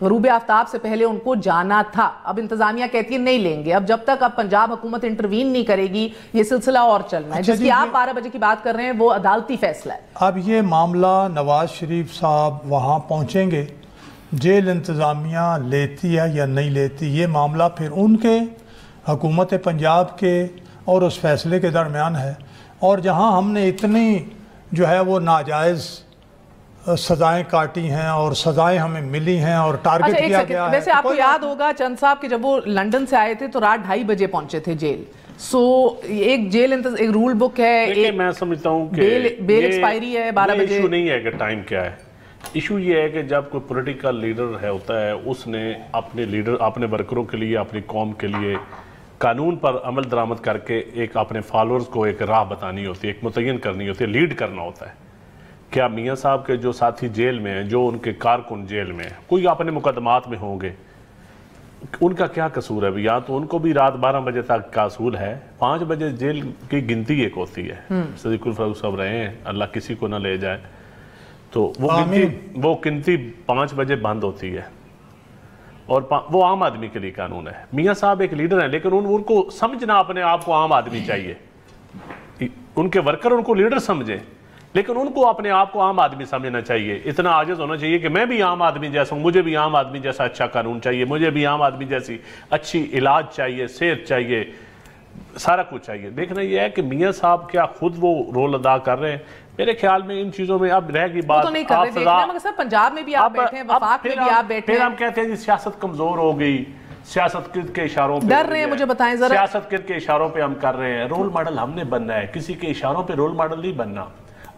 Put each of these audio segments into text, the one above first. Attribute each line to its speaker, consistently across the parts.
Speaker 1: غروب آفتاب سے پہلے ان کو جانا تھا. اب انتظامیہ کہتی ہے نہیں لیں گے. اب جب تک اب پنجاب حکومت انٹروین نہیں کرے گی یہ سلسلہ اور چلنا ہے. جس کی آپ 12 بجے کی بات کر رہے ہیں وہ عدالتی فیصلہ ہے.
Speaker 2: اب یہ معاملہ نواز شریف صاحب وہاں پہنچیں گے, جیل انتظامیہ لیتی ہے یا نہیں لیتی, یہ معاملہ پھر ان کے حکومت پنجاب کے اور اس فیصلے کے درمیان ہے. اور جہاں ہم نے اتنی جو ہے وہ ناجائز سزائیں کاٹی ہیں اور سزائیں ہمیں ملی ہیں اور ٹارگٹ کیا گیا ہے.
Speaker 1: ویسے آپ کو یاد ہوگا چند صاحب کہ جب وہ لنڈن سے آئے تھے تو رات 2:30 بجے پہنچے تھے جیل. سو ایک جیل ایک رول بک ہے,
Speaker 3: میں سمجھتا ہوں کہ
Speaker 1: بیل ایکسپائری ہے 12 بجے.
Speaker 3: ایشو نہیں ہے کہ ٹائم کیا ہے, ایشو یہ ہے کہ جب کوئی پولیٹیکل لیڈر ہے ہوتا ہے اس نے اپنے ورکروں کے لیے, اپنی قوم کے لیے قانون پر عمل درآمد کر کے ایک اپنے فالورز کو ایک راہ بتانی ہوتی ہے, ایک متعین کرنی ہوتی ہے, لیڈ کرنا ہوتا ہے. کیا میاں صاحب کے جو ساتھی جیل میں ہیں, جو ان کے کارکن جیل میں ہیں, کوئی اپنے مقدمات میں ہوں گے, ان کا کیا قصور ہے؟ یا تو ان کو بھی رات 12 بجے تک کا اصول ہے, 5 بجے جیل کی گنتی ایک ہوتی ہے. صدیق الفاروق صاحب رہے ہیں, اللہ کسی کو نہ لے جائے, تو وہ گنتی 5 بجے بند ہوتی ہے اور وہ عام آدمی کے لیے قانون ہے. میاں صاحب ایک لیڈر ہیں لیکن ان کو سمجھنا اپنے آپ کو عام آدمی چاہیے. ان کے ورکر ان کو لیڈر سمجھیں لیکن ان کو اپنے آپ کو عام آدمی سمجھنا چاہیے. اتنا عاجز ہونا چاہیے کہ میں بھی عام آدمی جیسا ہوں, مجھے بھی عام آدمی جیسا اچھا قانون چاہیے, مجھے بھی عام آدمی جیسی اچھی علاج چاہیے, صحت چاہیے, سارا کچھ چاہیے. دیکھنا یہ ہے کہ میاں صاحب کیا خود وہ رول ادا کر رہے ہیں. میرے خیال میں ان چیزوں میں اب رہ گئی بات.
Speaker 1: تو نہیں کر رہے دیکھنا, مگر سر پنجاب میں بھی آپ بیٹھے ہیں, وفاق میں بھی آپ بیٹھے ہیں.
Speaker 3: پھر ہم کہتے ہیں جی سیاست کمزور ہو گئی, سیاست کرد کے اشاروں پہ
Speaker 1: ڈر رہے ہیں. مجھے بتائیں ذرا,
Speaker 3: سیاست کرد کے اشاروں پہ ہم کر رہے ہیں. رول ماڈل ہم نے بننا ہے, کسی کے اشاروں پہ رول ماڈل نہیں بننا.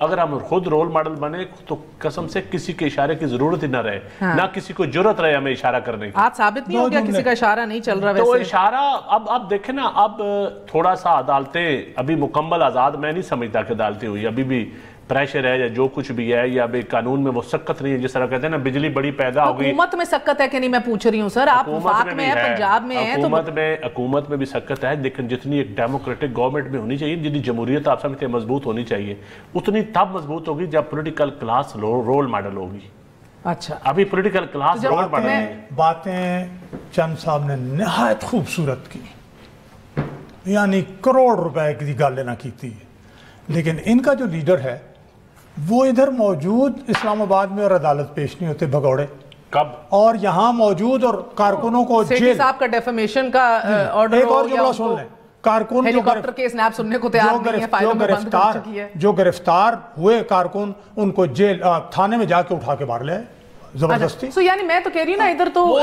Speaker 3: اگر ہم خود رول ماڈل بنے تو قسم سے کسی کے اشارے کی ضرورت ہی نہ رہے, نہ کسی کو جرت رہے ہمیں اشارہ کرنے کی.
Speaker 1: آج ثابت نہیں ہو گیا کسی کا اشارہ نہیں چل رہا.
Speaker 3: تو اشارہ اب دیکھیں نا, اب تھوڑا سا عدالتیں ابھی مکمل آزاد میں نہیں سمجھتا کہ عدالتیں ہوئی, ابھی بھی پریشر ہے یا جو کچھ بھی ہے, یا ابھی قانون میں وہ سخت نہیں ہے. جس طرح کہتے ہیں نا بجلی بڑی پیدا ہو گئی.
Speaker 1: حکومت میں سخت ہے کہ نہیں میں پوچھ رہی ہوں سر, آپ وفاق میں ہیں, پنجاب میں ہیں,
Speaker 3: حکومت میں بھی سخت ہے, لیکن جتنی ایک ڈیموکریٹک گورنمنٹ میں ہونی چاہیے, جتنی جمہوریت آپ سمجھتے ہیں مضبوط ہونی چاہیے, اتنی تب مضبوط ہوگی جب پولیٹیکل کلاس رول ماڈل ہوگی.
Speaker 1: اچھا
Speaker 3: ابھی پولیٹیکل کلاس رول ماڈل ہے.
Speaker 2: باتیں چند صاحب نے نہایت خوبصورت کی, یعنی کروڑ روپے کی گل نہ کی, لیکن ان کا جو لیڈر ہے وہ ادھر موجود اسلام آباد میں اور عدالت پیش نہیں ہوتے بھگوڑے
Speaker 3: کب,
Speaker 2: اور یہاں موجود اور کارکنوں کو
Speaker 1: سیٹھی صاحب کا ڈیفیمیشن کا آرڈر
Speaker 2: ایک اور جملہ سن لیں, کارکن
Speaker 1: ہیلی کاپٹر کے سنیپ سننے کو تیار نہیں ہے, فائلوں میں بند کر چکی ہے.
Speaker 2: جو گرفتار ہوئے کارکن ان کو جیل تھانے میں جا کے اٹھا کے مار لے زبردستی.
Speaker 1: سو یعنی میں تو کہہ رہی ہوں نا, ادھر تو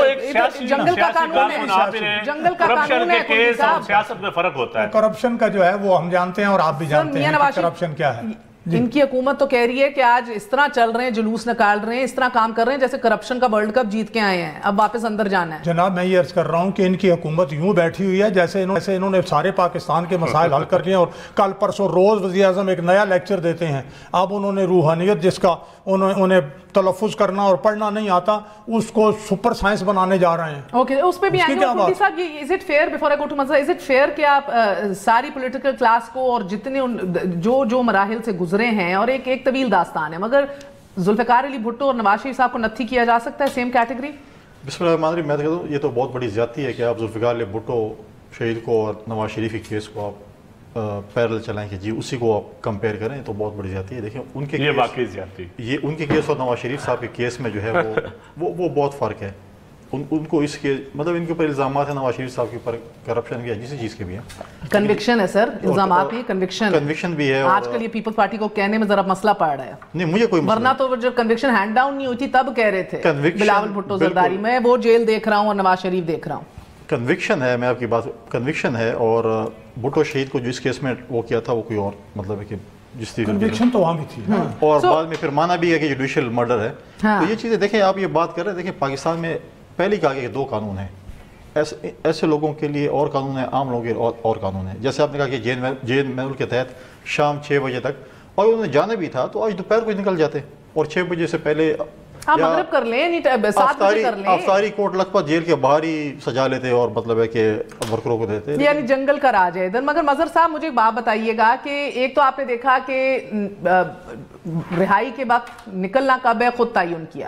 Speaker 1: جنگل کا قانون ہے, جنگل کا قانون ہے,
Speaker 3: سیاست میں فرق ہوتا ہے.
Speaker 2: کرپشن کا جو ہے وہ ہم جانتے ہیں اور آپ بھی جانتے ہیں کہ کرپشن کیا ہے.
Speaker 1: ان کی حکومت تو کہہ رہی ہے کہ آج اس طرح چل رہے ہیں, جلوس نکال رہے ہیں, اس طرح کام کر رہے ہیں جیسے کرپشن کا ورلڈ کپ جیت کے آئے ہیں, اب واپس اندر جانا ہے.
Speaker 2: جناب میں یہ عرض کر رہا ہوں کہ ان کی حکومت یوں بیٹھی ہوئی ہے جیسے انہوں نے سارے پاکستان کے مسائل حل کر لیے, اور کل پرسوں روز وزیر اعظم ایک نیا لیکچر دیتے ہیں. اب انہوں نے روحانیت جس کا انہیں تلفظ کرنا اور پڑھنا نہیں آتا, اس کو سپر سائنس بنانے جا رہے ہیں.
Speaker 1: اوکے, اس پہ بھی آئیں گے. اور صاحب یہ is it fair, before I go to مسئلہ, از اٹ فیئر کہ آپ ساری پولیٹیکل کلاس کو اور جتنے جو مراحل سے گزرے ہیں, اور ایک طویل داستان ہے, مگر ذوالفقار علی بھٹو اور نواز شریف صاحب کو نتھی کیا جا سکتا ہے سیم کیٹیگری؟
Speaker 4: بسم اللہ الرحمن الرحیم. میں کہتا ہوں یہ تو بہت بڑی زیادتی ہے کہ آپ ذوالفقار علی بھٹو شہید کو اور نواز شریف کی کیس کو آپ پیرل چلائیں کہ جی اسی کو آپ کمپیئر کریں, تو بہت بڑی زیادتی ہے. دیکھیں ان کے
Speaker 3: یہ واقعی زیادتی,
Speaker 4: یہ ان کے کیس اور نواز شریف صاحب کے کیس میں جو ہے وہ بہت فرق ہے. ان کو اس کے مطلب ان کے اوپر الزامات ہیں نواز شریف صاحب کے اوپر کرپشن کی, جسی چیز کے بھی ہیں.
Speaker 1: کنوکشن ہے سر, الزامات بھی,
Speaker 4: کنوکشن بھی ہے.
Speaker 1: آج کل یہ پیپلز پارٹی کو کہنے میں ذرا مسئلہ پڑ رہا ہے.
Speaker 4: نہیں مجھے کوئی
Speaker 1: ورنہ تو جب کنوکشن ہینڈ ڈاؤن نہیں ہوئی تھی تب کہہ رہے تھے بلاول بھٹو زرداری میں وہ جیل دیکھ رہا ہوں اور نواز شریف دیکھ رہا ہوں.
Speaker 4: کنوکشن ہے, میں آپ کی بات کنوکشن ہے, اور بھٹو شہید کو جو اس کیس میں وہ کیا تھا وہ کوئی اور مطلب ہے کہ جس طریقے
Speaker 2: کنوکشن تو وہاں بھی تھی,
Speaker 4: اور بعد میں پھر مانا بھی ہے کہ جوڈیشل مرڈر ہے. تو یہ چیزیں دیکھیں, آپ یہ بات کر رہے ہیں, دیکھیں پاکستان میں پہلے کہا کہ 2 قانون ہیں, ایسے لوگوں کے لیے اور قانون ہے, عام لوگوں کے اور قانون ہے. جیسے آپ نے کہا کہ جین محل کے تحت شام 6 بجے تک, اور انہوں نے جانا بھی تھا تو آج دوپہر کو نکل جاتے, اور 6 بجے سے پہلے
Speaker 1: مغرب کر لیں, 7 بجے کر لیں,
Speaker 4: افطاری کوٹ لکھپت جیل کے باہر ہی سجا لیتے اور مطلب ہے کہ ورکروں کو دیتے,
Speaker 1: یعنی جنگل کا راج ہے ادھر. مگر مظہر صاحب مجھے ایک بات بتائیے گا کہ ایک تو آپ نے دیکھا کہ رہائی کے وقت نکلنا کب ہے خود تعین کیا,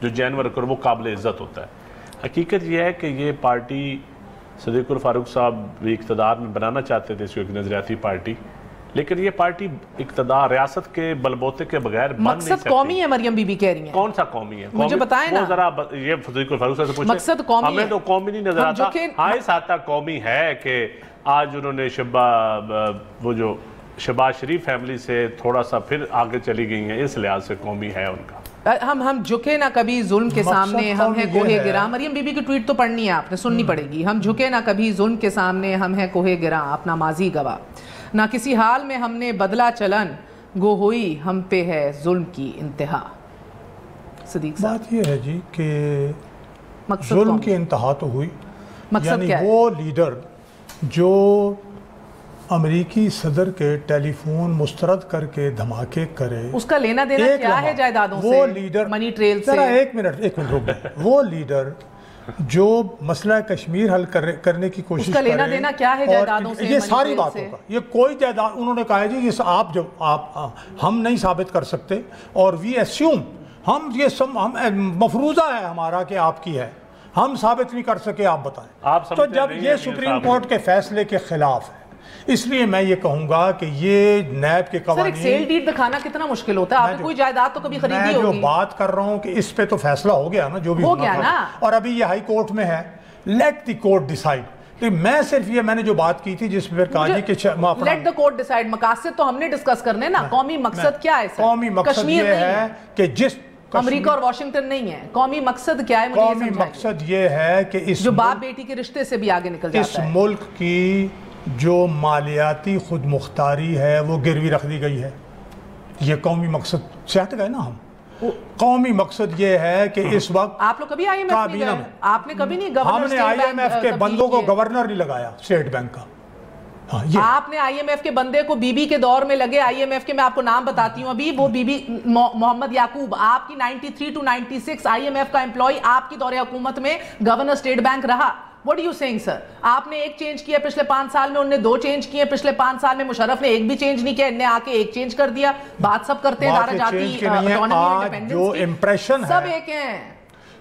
Speaker 3: جو جین ورکر وہ قابل عزت ہوتا ہے. حقیقت یہ ہے کہ یہ پارٹی صدیق الفاروق صاحب بھی اقتدار میں بنانا چاہتے تھے اس کو ایک نظریاتی پارٹی, لیکن یہ پارٹی اقتدار ریاست کے بلبوتے کے بغیر بن نہیں سکتی.
Speaker 1: مقصد قومی ہے, مریم بی بی کہہ رہی ہیں.
Speaker 3: کون سا قومی ہے؟
Speaker 1: مجھے بتائیں نا.
Speaker 3: ذرا یہ صدیق الفاروق صاحب سے پوچھیں.
Speaker 1: مقصد قومی
Speaker 3: ہمیں تو قومی نہیں نظر آتا. ہاں اس حد تک قومی ہے کہ آج انہوں نے وہ جو شہباز شریف فیملی سے تھوڑا سا پھر آگے چلی گئی ہیں, اس لحاظ سے قومی ہے ان کا.
Speaker 1: ہم جھکے نہ کبھی ظلم کے سامنے, ہم ہیں کوہ گراں. مریم بی بی کی ٹویٹ تو پڑھنی ہے آپ نے, سننی پڑے گی. ہم جھکے نہ کبھی ظلم کے سامنے, ہم ہیں کوہ گراں, اپنا ماضی گواہ. نہ کسی حال میں ہم نے بدلا چلن, گو ہوئی ہم پہ ہے ظلم کی انتہا. صدیق صاحب
Speaker 2: بات یہ ہے جی کہ ظلم کی انتہا تو ہوئی.
Speaker 1: مقصد کیا ہے؟
Speaker 2: وہ لیڈر جو امریکی صدر کے ٹیلی فون مسترد کر کے دھماکے کرے,
Speaker 1: اس کا لینا دینا کیا ہے جائیدادوں سے,
Speaker 2: وہ لیڈر,
Speaker 1: منی ٹریل سے؟
Speaker 2: ایک منٹ رک جائے. وہ لیڈر جو مسئلہ کشمیر حل کرنے کی کوشش کرے,
Speaker 1: اس کا لینا دینا کیا ہے جائیدادوں سے,
Speaker 2: یہ ساری باتوں کا, یہ کوئی جائیداد انہوں نے کہا ہے جی آپ ہم نہیں ثابت کر سکتے, اور وی ایسیوم ہم مفروضہ ہے ہمارا کہ آپ کی ہے, ہم ثابت نہیں کر سکے, آپ بتائیں. تو جب یہ سپریم کورٹ کے فیصلے کے خلاف ہے, اس لیے میں یہ کہوں گا کہ یہ نیب کے قوانین.
Speaker 1: سر ایک سیل ڈیڈ دکھانا کتنا مشکل ہوتا ہے, آپ نے کوئی جائیداد تو کبھی خریدی ہوگی.
Speaker 2: میں جو بات کر رہا ہوں کہ اس پہ تو فیصلہ ہو گیا نا, جو بھی
Speaker 1: ہو گیا نا,
Speaker 2: اور ابھی یہ ہائی کورٹ میں ہے. Let the court decide. میں صرف یہ میں نے جو بات کی تھی جس پہ کہا جی کہ
Speaker 1: لیٹ دی کورٹ ڈیسائیڈ. مقاصد تو ہم نے ڈسکس کرنے نا, قومی مقصد کیا ہے سر؟
Speaker 2: قومی مقصد یہ ہے کہ جس
Speaker 1: امریکہ اور واشنگٹن نہیں ہے, قومی مقصد کیا ہے؟
Speaker 2: قومی مقصد یہ ہے کہ اس
Speaker 1: جو باپ بیٹی کے رشتے سے بھی آگے نکل جاتا ہے,
Speaker 2: اس ملک کی جو مالیاتی خود مختاری ہے وہ گروی رکھ دی گئی ہے. یہ قومی مقصد سے ہٹ گئے نا ہم. قومی مقصد یہ ہے کہ اس وقت
Speaker 1: آپ لوگ کبھی آئی ایم ایف میں گئے؟ آپ نے کبھی نہیں گورنر
Speaker 2: ہم نے آئی ایم ایف کے بندوں کو گورنر نہیں لگایا اسٹیٹ بینک کا.
Speaker 1: آپ نے آئی ایم ایف کے بندے کو بی بی کے دور میں لگے, آئی ایم ایف کے میں آپ کو نام بتاتی ہوں ابھی, وہ بی بی محمد یعقوب, آپ کی 93 to 96 آئی ایم ایف کا امپلائی آپ کی دور حکومت میں گورنر اسٹیٹ بینک رہا. What are you saying sir? آپ نے ایک چینج کیا پچھلے 5 سال میں, انہوں نے 2 چینج کیے پچھلے 5 سال میں, مشرف نے ایک بھی چینج نہیں کیا, انہوں نے آ کے ایک چینج کر دیا. بات سب کرتے ہیں, دارا جاتی اٹانومی انڈیپینڈنس کی, سب ایک ہیں.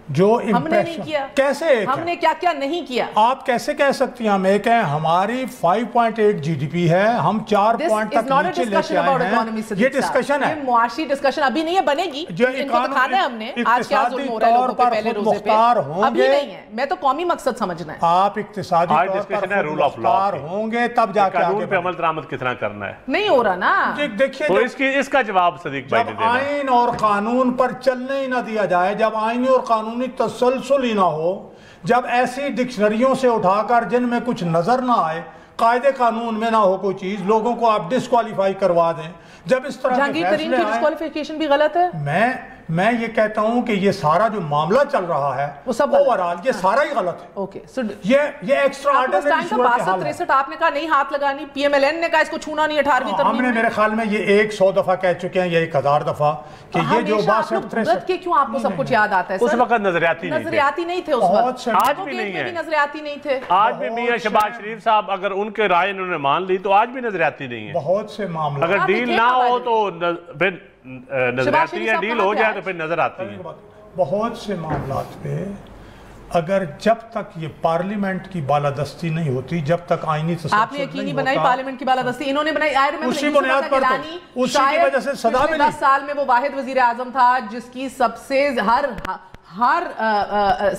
Speaker 2: جو
Speaker 1: ہم نے نہیں کیا,
Speaker 2: کیسے ایک
Speaker 1: ہم نے کیا کیا نہیں کیا؟
Speaker 2: آپ کیسے کہہ سکتی ہیں ہم ایک ہیں؟ ہماری 5.8 جی ڈی پی ہے, ہم 4 پوائنٹ تک نیچے لے کے آئے ہیں. یہ ڈسکشن ہے,
Speaker 1: یہ معاشی ڈسکشن ابھی نہیں ہے, بنے گی. ان کو دکھانا ہے ہم نے آج کیا ظلم ہو رہا ہے لوگوں پہ پہلے روزے پہ, ابھی نہیں ہے. میں تو قومی مقصد سمجھنا ہے.
Speaker 2: آپ اقتصادی طور پر رول آف لا ہوں گے تب جا کے
Speaker 3: قانون پہ عمل درآمد کتنا کرنا ہے,
Speaker 1: نہیں ہو رہا نا.
Speaker 2: دیکھیے
Speaker 3: تو اس کا جواب صدیق بھائی نے دینا.
Speaker 2: جب آئین اور قانون پر چلنے ہی نہ دیا جائے, جب آئینی اور قانونی تسلسل ہی نہ ہو, جب ایسی ڈکشنریوں سے اٹھا کر جن میں کچھ نظر نہ آئے, قاعدے قانون میں نہ ہو کوئی چیز, لوگوں کو آپ ڈسکوالیفائی کروا دیں, جب اس طرح
Speaker 1: جہانگیر ترین کی ڈسکوالیفیکیشن بھی غلط ہے.
Speaker 2: میں یہ کہتا ہوں کہ یہ سارا جو معاملہ چل رہا ہے
Speaker 1: وہ سب
Speaker 2: اوورال یہ سارا ہی غلط ہے.
Speaker 1: اوکے,
Speaker 2: یہ ایکسٹرا آرڈنری صورتحال ہے.
Speaker 1: 62-63 آپ نے کہا نہیں ہاتھ لگانی, پی ایم ایل این نے کہا اس کو چھونا نہیں 18ویں ترمیم.
Speaker 2: ہم نے میرے خیال میں یہ 100 دفعہ کہہ چکے ہیں, یہ 1000 دفعہ کہ یہ جو 62-63
Speaker 1: کے کیوں آپ کو سب کچھ یاد آتا ہے سر؟
Speaker 3: اس وقت نظریاتی
Speaker 1: نہیں تھے اس وقت,
Speaker 3: آج بھی نہیں ہے,
Speaker 1: نظریاتی نہیں تھے.
Speaker 3: آج بھی میاں شہباز شریف صاحب اگر ان کے رائے انہوں نے مان لی تو آج بھی نظریاتی نہیں ہے.
Speaker 2: بہت سے معاملات
Speaker 3: اگر ڈیل نہ ہو تو پھر نظریاتی یا ڈیل ہو جائے تو پھر نظر آتی ہے.
Speaker 2: بہت سے معاملات پہ اگر جب تک یہ پارلیمنٹ کی بالادستی نہیں ہوتی, جب تک آئینی تسلسل نہیں ہوتا,
Speaker 1: آپ نے یقینی بنائی پارلیمنٹ کی بالادستی, انہوں نے بنائی.
Speaker 2: اسی بنیاد پر تو اسی کی وجہ سے صدا ملی.
Speaker 1: 10 سال میں وہ واحد وزیر اعظم تھا جس کی سب سے ہر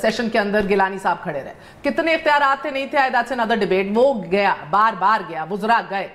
Speaker 1: سیشن کے اندر گیلانی صاحب کھڑے رہے. کتنے اختیارات تھے نہیں تھے, that's another debate. وہ گیا, بار گیا, وزراء گئے.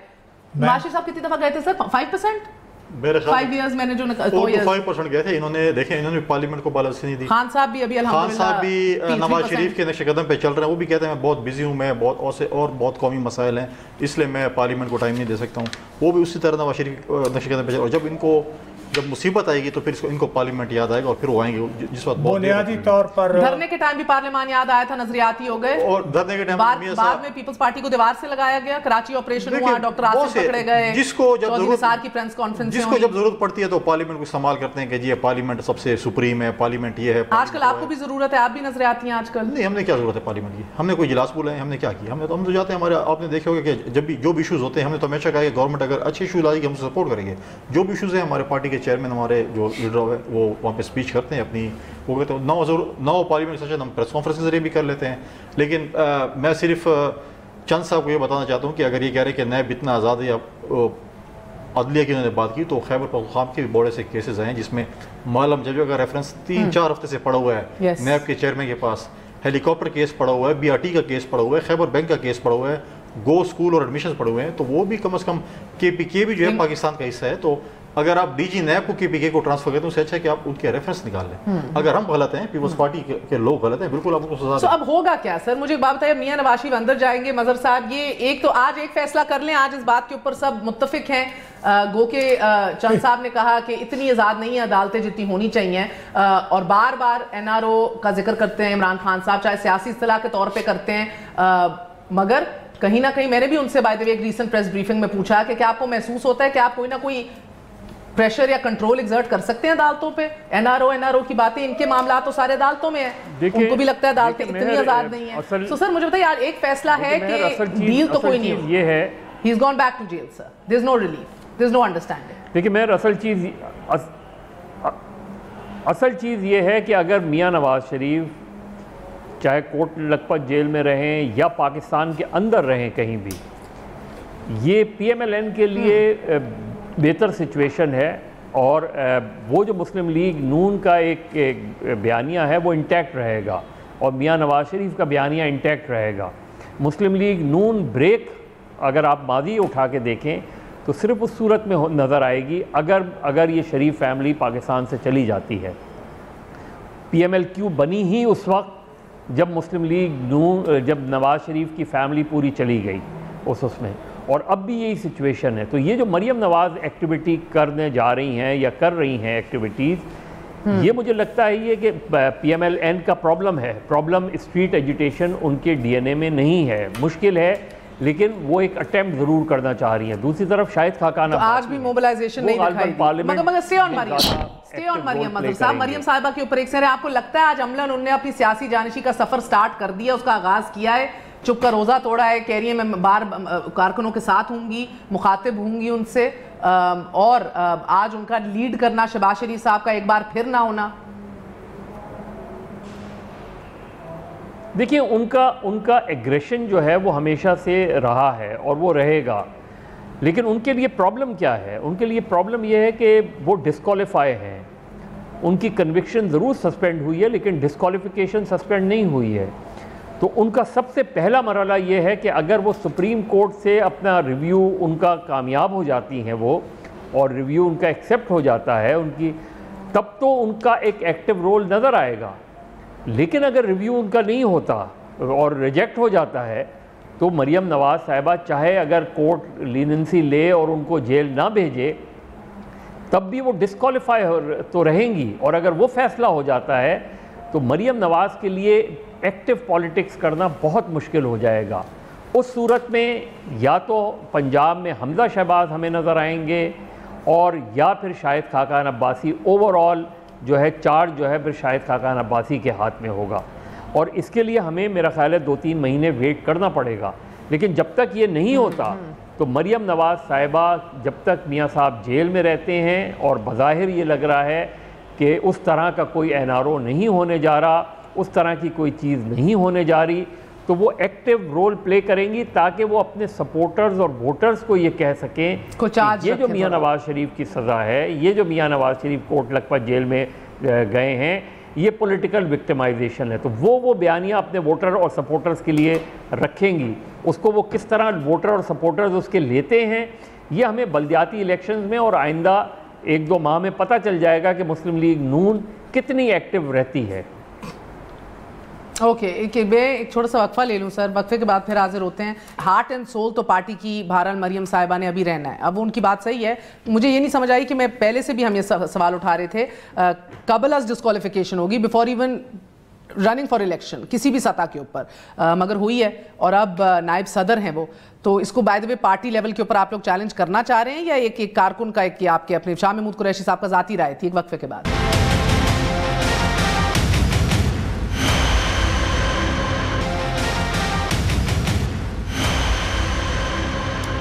Speaker 1: نواز صاحب کتنی دفعہ گئے تھے سر؟ 5%؟
Speaker 4: میرے خیال
Speaker 1: 5 ایئرز میں نے جو
Speaker 4: 5% گئے تھے. انہوں نے دیکھیں, انہوں نے پارلیمنٹ کو بالادستی نہیں دی.
Speaker 1: خان صاحب بھی ابھی الحمدللہ,
Speaker 4: خان صاحب بھی نواز شریف کے نقش قدم پہ چل رہے ہیں. وہ بھی کہتے ہیں میں بہت بزی ہوں, میں بہت قومی مسائل ہیں, اس لیے میں پارلیمنٹ کو ٹائم نہیں دے سکتا ہوں. وہ بھی اسی طرح نواز شریف نقش قدم پہ چل رہے ہیں. جب مصیبت آئے گی تو پھر ان کو پارلیمنٹ یاد آئے گا, اور پھر وہ آئیں گے جس وقت
Speaker 2: بنیادی طور پر.
Speaker 1: دھرنے کے ٹائم بھی پارلیمان یاد آیا تھا, نظریاتی ہو گئے,
Speaker 4: اور دھرنے کے ٹائم
Speaker 1: بعد میں پیپلز پارٹی کو دیوار سے لگایا گیا, کراچی آپریشن ہوا, ڈاکٹر آصف پکڑے گئے, چودھری نثار کی پریس کانفرنس,
Speaker 4: جس کو جب ضرورت پڑتی ہے تو پارلیمنٹ کو استعمال کرتے ہیں کہ جی پارلیمنٹ سب سے سپریم ہے, پارلیمنٹ یہ ہے.
Speaker 1: آج کل آپ کو بھی ضرورت ہے, آپ بھی نظریاتی ہیں آج کل.
Speaker 4: نہیں, ہم نے کیا ضرورت ہے پارلیمنٹ کی؟ ہم نے کوئی اجلاس بولا ہے, ہم نے کیا کیا؟ ہم تو جاتے ہیں ہمارے, آپ نے دیکھا ہوگا کہ جب بھی جو بھی ایشوز ہوتے ہیں, ہم نے تو ہمیشہ کہا کہ گورنمنٹ اگر اچھے ایشوز لائے گی ہم اسے سپورٹ کریں گے. جو بھی ایشوز ہیں ہمارے پارٹی کے کے چیئرمین ہمارے جو لیڈر ہوئے وہ وہاں پہ اسپیچ کرتے ہیں اپنی, وہ کہتے ہیں 9 پارلیمنٹ سیشن ہم پریس کانفرنس کے ذریعے بھی کر لیتے ہیں. لیکن میں صرف چند صاحب کو یہ بتانا چاہتا ہوں کہ اگر یہ کہہ رہے کہ نیب اتنا آزاد ہے یا عدلیہ کی انہوں نے بات کی, تو خیبر پختونخوا کے بھی بڑے ایسے کیسز ہیں جس میں معلوم ججوں کا ریفرنس 3-4 ہفتے سے پڑا ہوا ہے نیب کے چیئرمین کے پاس, ہیلی کاپٹر کیس پڑا ہوا ہے, BRT کا کیس پڑا ہوا ہے, خیبر بینک کا کیس پڑا ہوا ہے, گو اسکول اور ایڈمیشنز پڑے ہوئے ہیں. تو وہ بھی کم از کم KPK بھی جو ہے پاکستان کا حصہ ہے. تو اگر آپ DG نیب کو KPK کو ٹرانسفر کرتے ہیں, اس سے اچھا ہے کہ آپ ان کے ریفرنس نکال لیں. اگر ہم غلط ہیں, پیپلز پارٹی کے لوگ غلط ہیں, بالکل آپ کو سزا دیں.
Speaker 1: اب ہوگا کیا سر, مجھے ایک بات بتائیے, میاں نواز شریف اندر جائیں گے, مظہر صاحب یہ ایک تو آج ایک فیصلہ کر لیں, آج اس بات کے اوپر سب متفق ہیں, گو کہ چند صاحب نے کہا کہ اتنی آزاد نہیں ہیں عدالتیں جتنی ہونی چاہیے, اور بار بار NRO کا ذکر کرتے ہیں عمران خان صاحب, چاہے سیاسی اصطلاح کے طور پہ کرتے ہیں, مگر کہیں نہ کہیں میں نے بھی ان سے بائی دی وے ایک ریسنٹ پریس بریفنگ میں پوچھا کہ کیا آپ کو محسوس ہوتا ہے کہ آپ کوئی نہ کوئی پریشر یا کنٹرول ایگزرٹ کر سکتے ہیں عدالتوں پہ؟ NRO کی باتیں, ان کے معاملات تو سارے عدالتوں میں ہیں, ان کو بھی لگتا ہے عدالتیں اتنی آزاد نہیں ہیں. تو سر مجھے بتائیے, ایک فیصلہ ہے کہ ڈیل تو کوئی نہیں ہے,
Speaker 5: یہ ہے
Speaker 1: he is gone back to jail sir, there is no relief, there is no understanding.
Speaker 5: دیکھیں مہر, اصل چیز یہ ہے کہ اگر میاں نواز شریف چاہے کوٹ لکھپت جیل میں رہیں یا پاکستان کے اندر رہیں کہیں بھی, یہ PMLN کے لیے بہتر سچویشن ہے, اور وہ جو مسلم لیگ نون کا ایک بیانیہ ہے وہ انٹیکٹ رہے گا, اور میاں نواز شریف کا بیانیہ انٹیکٹ رہے گا. مسلم لیگ نون بریک اگر آپ ماضی اٹھا کے دیکھیں تو صرف اس صورت میں نظر آئے گی اگر یہ شریف فیملی پاکستان سے چلی جاتی ہے. PMLQ بنی ہی اس وقت جب مسلم لیگ نون, جب نواز شریف کی فیملی پوری چلی گئی اس میں, اور اب بھی یہی سچویشن ہے. تو یہ جو مریم نواز ایکٹیویٹی کرنے جا رہی ہیں یا کر رہی ہیں ایکٹیویٹیز, یہ مجھے لگتا ہے یہ کہ PMLN کا پرابلم ہے. پرابلم اسٹریٹ ایجیٹیشن ان کے DNA میں نہیں ہے, مشکل ہے, لیکن وہ ایک اٹیمپٹ ضرور کرنا چاہ رہی ہیں. دوسری طرف شاہد خاقان
Speaker 1: آج بھی موبلائزیشن نہیں دکھائی, مگر سٹے آن مریم مظہر صاحب, مریم صاحبہ کے اوپر ایک سر, آپ کو لگتا ہے آج عملاً انہوں نے اپنی سیاسی جانشی کا سفر سٹارٹ کر دیا, اس کا آغاز کیا ہے, چپ کا روزہ توڑا ہے, کہہ رہی ہے میں بار کارکنوں کے ساتھ ہوں گی, مخاطب ہوں گی ان سے, اور آج ان کا لیڈ کرنا شہباز شریف صاحب کا ایک بار پھر نہ ہونا؟
Speaker 5: دیکھیں ان کا ایگریشن جو ہے وہ ہمیشہ سے رہا ہے اور وہ رہے گا, لیکن ان کے لیے پرابلم کیا ہے؟ ان کے لیے پرابلم یہ ہے کہ وہ ڈسکوالیفائی ہیں. ان کی کنوکشن ضرور سسپینڈ ہوئی ہے لیکن ڈسکوالیفیکیشن سسپینڈ نہیں ہوئی ہے. تو ان کا سب سے پہلا مرحلہ یہ ہے کہ اگر وہ سپریم کورٹ سے اپنا ریویو ان کا کامیاب ہو جاتی ہیں وہ, اور ریویو ان کا ایکسیپٹ ہو جاتا ہے ان کی, تب تو ان کا ایک ایکٹیو رول نظر آئے گا. لیکن اگر ریویو ان کا نہیں ہوتا اور ریجیکٹ ہو جاتا ہے تو مریم نواز صاحبہ چاہے اگر کورٹ لیننسی لے اور ان کو جیل نہ بھیجے, تب بھی وہ ڈسکوالیفائی تو رہیں گی. اور اگر وہ فیصلہ ہو جاتا ہے تو مریم نواز کے لیے ایکٹیو پالیٹکس کرنا بہت مشکل ہو جائے گا. اس صورت میں یا تو پنجاب میں حمزہ شہباز ہمیں نظر آئیں گے, اور یا پھر شاہد خاقان عباسی. اوورآل جو ہے چارج جو ہے پھر شاہد خاقان عباسی کے ہاتھ میں ہوگا, اور اس کے لیے ہمیں میرا خیال ہے 2-3 مہینے ویٹ کرنا پڑے گا. لیکن جب تک یہ نہیں ہوتا تو مریم نواز صاحبہ جب تک میاں صاحب جیل میں رہتے ہیں, اور بظاہر یہ لگ رہا ہے کہ اس طرح کا کوئی NRO نہیں ہونے جا رہا, اس طرح کی کوئی چیز نہیں ہونے جا رہی, تو وہ ایکٹیو رول پلے کریں گی تاکہ وہ اپنے سپورٹرز اور ووٹرز کو یہ کہہ سکیں کہ یہ جو میاں نواز شریف کی سزا ہے, یہ جو میاں نواز شریف کوٹ لکھپت جیل میں گئے ہیں, یہ پولیٹیکل وکٹمائزیشن ہے. تو وہ بیانیہ اپنے ووٹر اور سپورٹرز کے لیے رکھیں گی. اس کو وہ کس طرح ووٹر اور سپورٹرز اس کے لیتے ہیں, یہ ہمیں بلدیاتی الیکشنز میں اور آئندہ 1-2 ماہ میں پتہ چل جائے گا کہ مسلم لیگ نون کتنی ایکٹیو رہتی ہے.
Speaker 1: اوکے, میں ایک چھوٹا سا وقفہ لے لوں سر, وقفے کے بعد پھر حاضر ہوتے ہیں. ہارٹ اینڈ سول تو پارٹی کی بہرحال مریم صاحبہ نے ابھی رہنا ہے. اب ان کی بات صحیح ہے, مجھے یہ نہیں سمجھ آئی کہ میں پہلے سے بھی ہم یہ سوال اٹھا رہے تھے, قبل از ڈسکوالیفیکیشن ہوگی, before even running for election کسی بھی سطح کے اوپر, مگر ہوئی ہے, اور اب نائب صدر ہیں وہ. تو اس کو by the way party level کے اوپر آپ لوگ چیلنج کرنا چاہ رہے ہیں, یا ایک کارکن کا, ایک آپ کے اپنے شاہ محمود قریشی صاحب کا ذاتی رائے تھی؟ ایک وقفے کے بعد.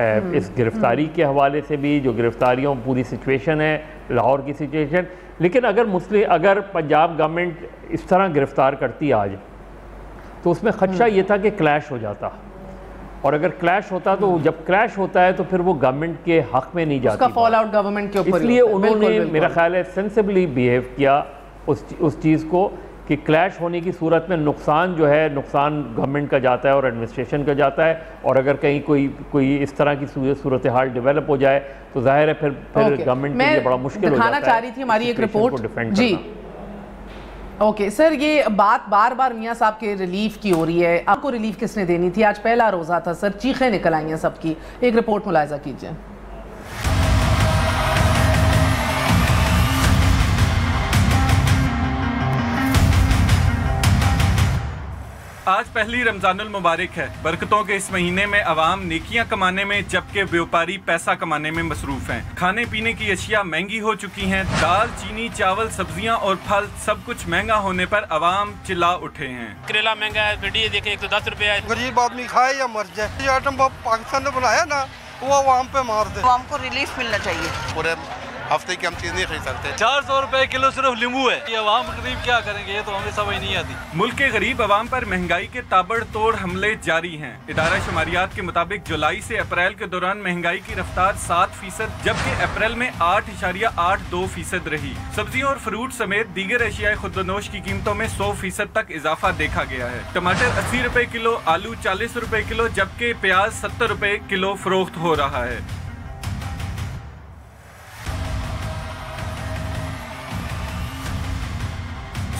Speaker 5: اس گرفتاری کے حوالے سے بھی، جو گرفتاریوں پوری سچویشن ہے لاہور کی سچویشن. لیکن اگر پنجاب گورنمنٹ اس طرح گرفتار کرتی آج تو اس میں خدشہ یہ تھا کہ کلیش ہو جاتا، اور اگر کلیش ہوتا تو جب کلیش ہوتا ہے تو پھر وہ گورنمنٹ کے حق میں نہیں جاتی،
Speaker 1: اس کا فال آؤٹ گورنمنٹ کے اوپر.
Speaker 5: اس لیے انہوں نے میرا خیال ہے سینسبلی بیہیو کیا اس چیز کو کہ کلیش ہونے کی صورت میں نقصان جو ہے نقصان گورنمنٹ کا جاتا ہے اور ایڈمنسٹریشن کا جاتا ہے، اور اگر کہیں کوئی اس طرح کی صورتحال ڈیولپ ہو جائے تو ظاہر ہے پھر گورنمنٹ کے لیے بڑا مشکل ہو جاتا ہے.
Speaker 1: میں دکھانا چاہ رہی تھی ہماری ایک رپورٹ. جی اوکے سر، یہ بات بار بار میاں صاحب کے ریلیف کی ہو رہی ہے. آپ کو ریلیف کس نے دینی تھی؟ آج پہلا روزہ تھا سر، چیخیں نکل آئی ہیں سب کی. ایک رپورٹ ملاحظہ کیجئے.
Speaker 6: آج پہلی رمضان المبارک ہے. برکتوں کے اس مہینے میں عوام نیکیاں کمانے میں جبکہ بیوپاری پیسہ کمانے میں مصروف ہیں. کھانے پینے کی اشیاء مہنگی ہو چکی ہیں. دال، چینی، چاول، سبزیاں اور پھل سب کچھ مہنگا ہونے پر عوام چلا اٹھے ہیں.
Speaker 7: کریلا مہنگا ہے، بھنڈی دیکھیں 110 روپے ہے.
Speaker 8: غریب آدمی کھائے یا مر جائے. یہ آئٹم پاکستان نے بنایا نا، وہ عوام پہ مار دے.
Speaker 9: عوام کو ریلیف ملنا چاہیے.
Speaker 10: پورے ہفتے کی ہم چیز نہیں خرید سکتے.
Speaker 7: 400 روپے کلو صرف لیمو ہے. یہ عوام غریب کیا کریں گے، یہ تو ہمیں سمجھ نہیں آتی.
Speaker 6: ملک کے غریب عوام پر مہنگائی کے تابڑ توڑ حملے جاری ہیں. ادارہ شماریات کے مطابق جولائی سے اپریل کے دوران مہنگائی کی رفتار 7% جبکہ اپریل میں 8.82% رہی. سبزیوں اور فروٹ سمیت دیگر اشیاء خودنوش کی قیمتوں میں 100% تک اضافہ دیکھا گیا ہے. ٹماٹر 80 روپے کلو، آلو 40 روپے کلو جبکہ پیاز 70 روپے کلو فروخت ہو رہا ہے.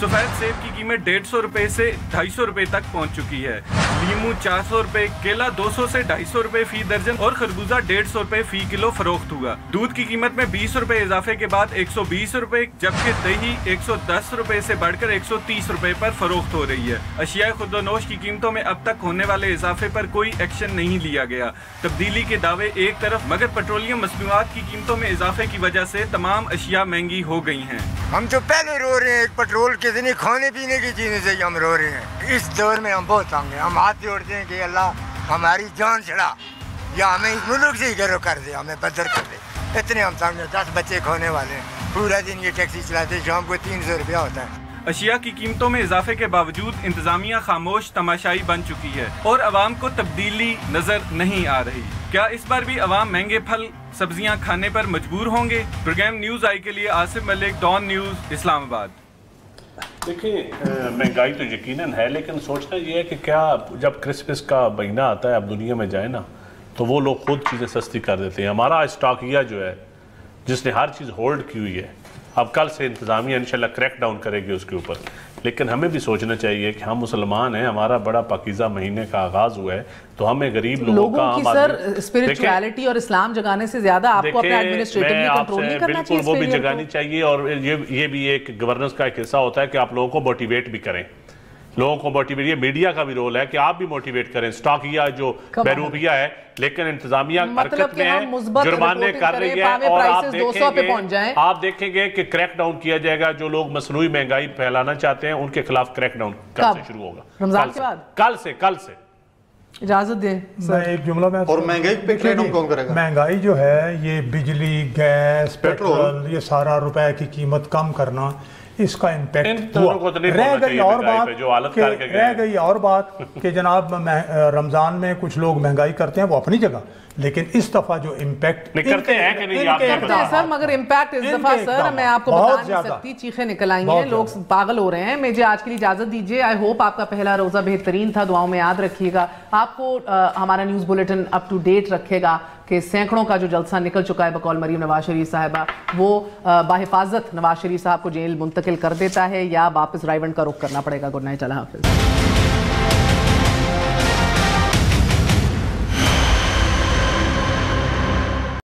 Speaker 6: سفید سیب کی قیمت 150 روپے سے 250 روپے تک پہنچ چکی ہے. لیمو 400 روپے، کیلا 200 سے 250 روپے فی درجن اور خربوزہ 150 روپے فی کلو فروخت ہوا. دودھ کی قیمت میں 20 روپے اضافے کے بعد 120 روپے جبکہ دہی 110 روپے سے بڑھ کر 130 روپے پر فروخت ہو رہی ہے. اشیاء خودنوش کی قیمتوں میں اب تک ہونے والے اضافے پر کوئی ایکشن نہیں لیا گیا. تبدیلی کے دعوے ایک طرف مگر پیٹرولیم مصنوعات کی قیمتوں میں اضافے کی وجہ سے تمام اشیاء مہنگی ہو گئی ہیں.
Speaker 8: ہم جو پہلے رو رہے ہیں پیٹرول کے ذریعے کھانے پینے کی چیزیں سے ہم رو رہے ہیں. اس دور میں ہم بہت تنگ ہیں. ہم ہاتھ جوڑتے ہیں کہ اللہ ہماری جان چھڑا یا ہمیں اس ملک سے ہی گرو کر دے، ہمیں بدر کر دے. اتنے ہم تنگ ہیں. 10 بچے کھونے والے ہیں. پورا دن یہ ٹیکسی چلاتے ہیں، شام کو 300 روپیہ ہوتا ہے.
Speaker 6: اشیاء کی قیمتوں میں اضافے کے باوجود انتظامیہ خاموش تماشائی بن چکی ہے اور عوام کو تبدیلی نظر نہیں آ رہی. کیا اس بار بھی عوام مہنگے پھل سبزیاں کھانے پر مجبور ہوں گے؟ پروگرام نیوز آئی کے لیے آصف ملک، ڈان نیوز، اسلام آباد.
Speaker 3: دیکھیں مہنگائی تو یقیناً ہے، لیکن سوچنا یہ ہے کہ کیا جب کرسمس کا مہینہ آتا ہے اب دنیا میں جائے نا تو وہ لوگ خود چیزیں سستی کر دیتے ہیں. ہمارا اسٹاکیہ جو ہے جس نے ہر چیز ہولڈ کی ہوئی ہے، اب کل سے انتظامیہ انشاءاللہ کریک ڈاؤن کرے گی اس کے اوپر. لیکن ہمیں بھی سوچنا چاہیے کہ ہم مسلمان ہیں، ہمارا بڑا پاکیزہ مہینے کا آغاز ہوا ہے تو ہمیں غریب لوگوں کا
Speaker 1: کی سر اسپرچویلٹی اور اسلام جگانے سے زیادہ آپ کو اپنے ایڈمنسٹریٹیولی کنٹرول نہیں کرنا چاہیے.
Speaker 3: بالکل وہ بھی جگانی چاہیے، اور یہ بھی ایک گورننس کا ایک حصہ ہوتا ہے کہ آپ لوگوں کو موٹیویٹ بھی کریں. لوگوں کو موٹیویٹ، یہ میڈیا کا بھی رول ہے کہ آپ بھی موٹیویٹ کریں. اسٹاکیہ جو بیروبیہ ہے لیکن انتظامیہ حرکت میں ہے، جرمانے کر رہی ہے، اور آپ دیکھیں گے کہ کریک ڈاؤن کیا جائے گا. جو لوگ مصنوعی مہنگائی پھیلانا چاہتے ہیں ان کے خلاف کریک ڈاؤن کل سے شروع ہوگا.
Speaker 1: رمضان کے بعد
Speaker 3: کل سے
Speaker 1: اجازت دیں
Speaker 2: میں ایک جملہ میں.
Speaker 4: اور مہنگائی پہ کریک ڈاؤن کون کرے گا؟
Speaker 2: مہنگائی جو ہے یہ بجلی، گیس، پیٹرول، یہ سارا روپے کی قیمت کم کرنا، اس کا امپیکٹ ہوا. رہ گئی اور بات کہ جناب رمضان میں کچھ لوگ مہنگائی کرتے ہیں، وہ اپنی جگہ، لیکن اس دفعہ جو امپیکٹ
Speaker 3: کرتے ہیں کہ نہیں
Speaker 1: سر، مگر امپیکٹ اس دفعہ سر میں آپ کو بتا نہیں سکتی. چیخیں نکل آئی ہیں، لوگ پاگل ہو رہے ہیں. مجھے آج کے لیے اجازت دیجیے. آئی ہوپ آپ کا پہلا روزہ بہترین تھا. دعاؤں میں یاد رکھیے گا. آپ کو ہمارا news bulletin up to date رکھے گا کہ سینکڑوں کا جو جلسہ نکل چکا ہے بقول مریم نواز شریف صاحبہ، وہ بحفاظت نواز شریف صاحب کو جیل منتقل کر دیتا ہے یا واپس رائیونڈ کا رخ کرنا پڑے گا. گڈ نائٹ، اللہ حافظ.